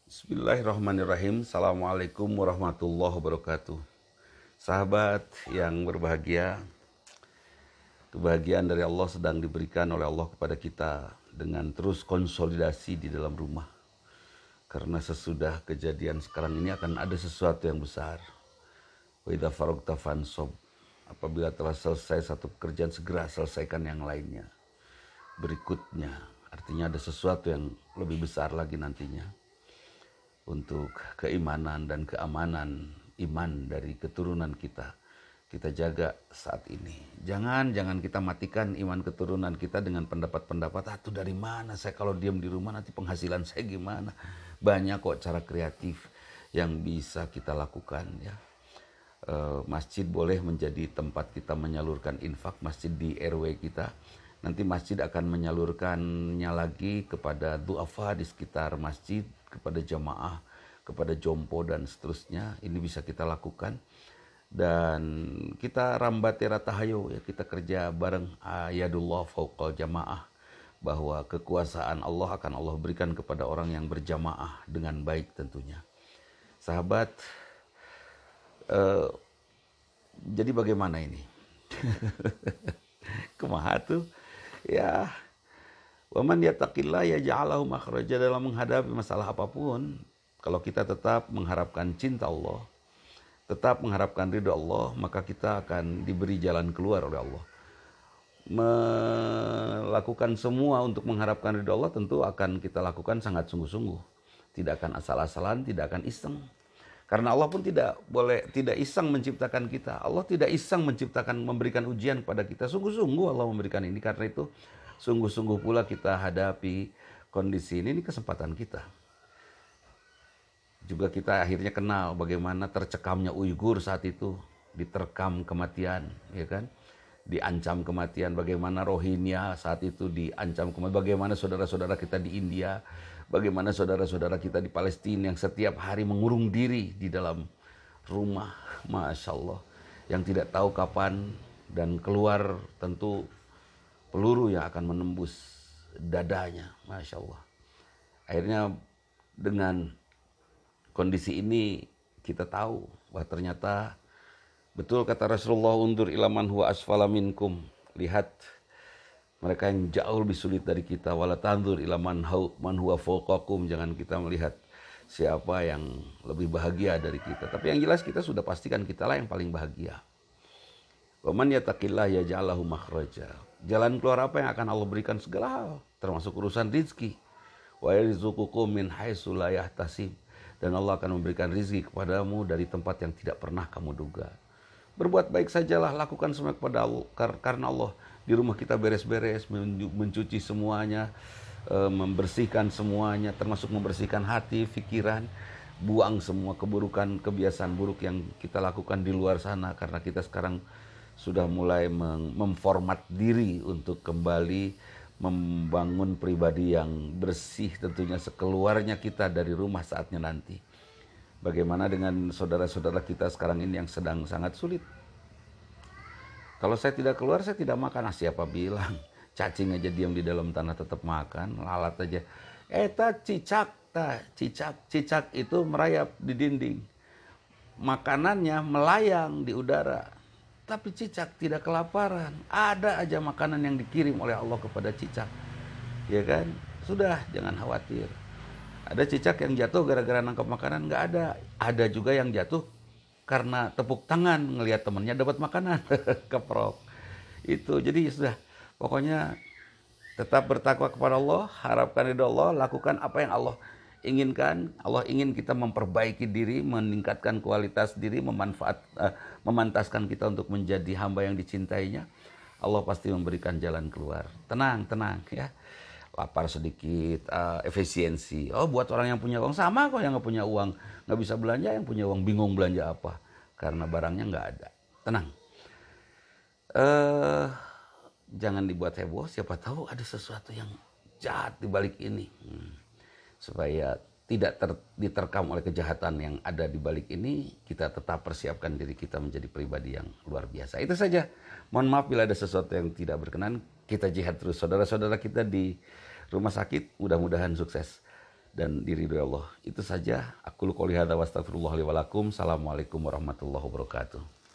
Bismillahirrahmanirrahim. Assalamualaikum warahmatullahi wabarakatuh. Sahabat yang berbahagia, kebahagiaan dari Allah sedang diberikan oleh Allah kepada kita dengan terus konsolidasi di dalam rumah. Karena sesudah kejadian sekarang ini akan ada sesuatu yang besar. Wa idza faragta fansob. Apabila telah selesai satu pekerjaan, segera selesaikan yang lainnya. Berikutnya, artinya ada sesuatu yang lebih besar lagi nantinya. Untuk keimanan dan keamanan iman dari keturunan kita jaga saat ini. Jangan kita matikan iman keturunan kita dengan pendapat-pendapat, tuh dari mana saya kalau diam di rumah nanti penghasilan saya gimana. Banyak kok cara kreatif yang bisa kita lakukan ya. Masjid boleh menjadi tempat kita menyalurkan infak, masjid di RW kita. Nanti masjid akan menyalurkannya lagi kepada duafa di sekitar masjid, kepada jamaah, kepada jompo dan seterusnya. Ini bisa kita lakukan. Dan kita rambati ratahayo ya, kita kerja bareng ayadullah fauqal jamaah, bahwa kekuasaan Allah akan Allah berikan kepada orang yang berjamaah dengan baik tentunya. Sahabat, jadi bagaimana ini? Kumaha tuh? Ya, waman yattaqillah yaj'alahu makhraja, dalam menghadapi masalah apapun. Kalau kita tetap mengharapkan cinta Allah, tetap mengharapkan ridho Allah, maka kita akan diberi jalan keluar oleh Allah. Melakukan semua untuk mengharapkan ridho Allah tentu akan kita lakukan sangat sungguh-sungguh. Tidak akan asal-asalan, tidak akan iseng. Karena Allah pun tidak iseng menciptakan kita. Allah tidak iseng menciptakan, memberikan ujian kepada kita. Sungguh-sungguh Allah memberikan ini. Karena itu sungguh-sungguh pula kita hadapi kondisi ini kesempatan kita. Juga kita akhirnya kenal bagaimana tercekamnya Uighur saat itu, diterkam kematian, ya kan? Diancam kematian. Bagaimana Rohingya saat itu diancam kematian. Bagaimana saudara-saudara kita di India, bagaimana saudara-saudara kita di Palestina yang setiap hari mengurung diri di dalam rumah, Masya Allah, yang tidak tahu kapan dan keluar tentu peluru yang akan menembus dadanya, Masya Allah. Akhirnya dengan kondisi ini kita tahu bahwa ternyata betul kata Rasulullah, undur ilaman huwa asfala minkum, lihat mereka yang jauh lebih sulit dari kita. Wala tandur ilaman man huwa fawqakum, jangan kita melihat siapa yang lebih bahagia dari kita. Tapi yang jelas kita sudah pastikan kitalah yang paling bahagia. Wa man yattaqillah yaj'al lahu makhraja. Jalan keluar apa yang akan Allah berikan? Segala hal, termasuk urusan rizki. Wa yarzuqukum min haitsu la yahtasib. Dan Allah akan memberikan rizki kepadamu dari tempat yang tidak pernah kamu duga. Berbuat baik sajalah, lakukan semua kepada Allah, karena Allah. Di rumah kita beres-beres, mencuci semuanya, membersihkan semuanya, termasuk membersihkan hati, pikiran, buang semua keburukan, kebiasaan buruk yang kita lakukan di luar sana. Karena kita sekarang sudah mulai memformat diri untuk kembali membangun pribadi yang bersih, tentunya sekeluarnya kita dari rumah saatnya nanti. Bagaimana dengan saudara-saudara kita sekarang ini yang sedang sangat sulit? Kalau saya tidak keluar, saya tidak makan. Siapa bilang? Cacing aja diam di dalam tanah tetap makan, lalat aja. Cicak itu merayap di dinding. Makanannya melayang di udara. Tapi cicak tidak kelaparan. Ada aja makanan yang dikirim oleh Allah kepada cicak. Ya kan? Sudah, jangan khawatir. Ada cicak yang jatuh gara-gara nangkap makanan? Nggak ada. Ada juga yang jatuh karena tepuk tangan ngelihat temannya dapat makanan. Keprok. Itu, jadi sudah. Pokoknya tetap bertakwa kepada Allah, harapkan ridho Allah, lakukan apa yang Allah inginkan. Allah ingin kita memperbaiki diri, meningkatkan kualitas diri, memantaskan kita untuk menjadi hamba yang dicintainya. Allah pasti memberikan jalan keluar. Tenang ya. Lapar sedikit, efisiensi. Oh, buat orang yang punya uang sama kok, yang nggak punya uang nggak bisa belanja, yang punya uang bingung belanja apa karena barangnya nggak ada. Tenang. Jangan dibuat heboh. Siapa tahu ada sesuatu yang jahat di balik ini. Supaya tidak diterkam oleh kejahatan yang ada di balik ini, kita tetap persiapkan diri kita menjadi pribadi yang luar biasa. Itu saja. Mohon maaf bila ada sesuatu yang tidak berkenan. Kita jihad terus. Saudara-saudara kita di rumah sakit mudah-mudahan sukses. dan diridhoi Allah. Itu saja. Aku qouli hadza wa astaghfirullah li wa lakum. Assalamualaikum warahmatullahi wabarakatuh.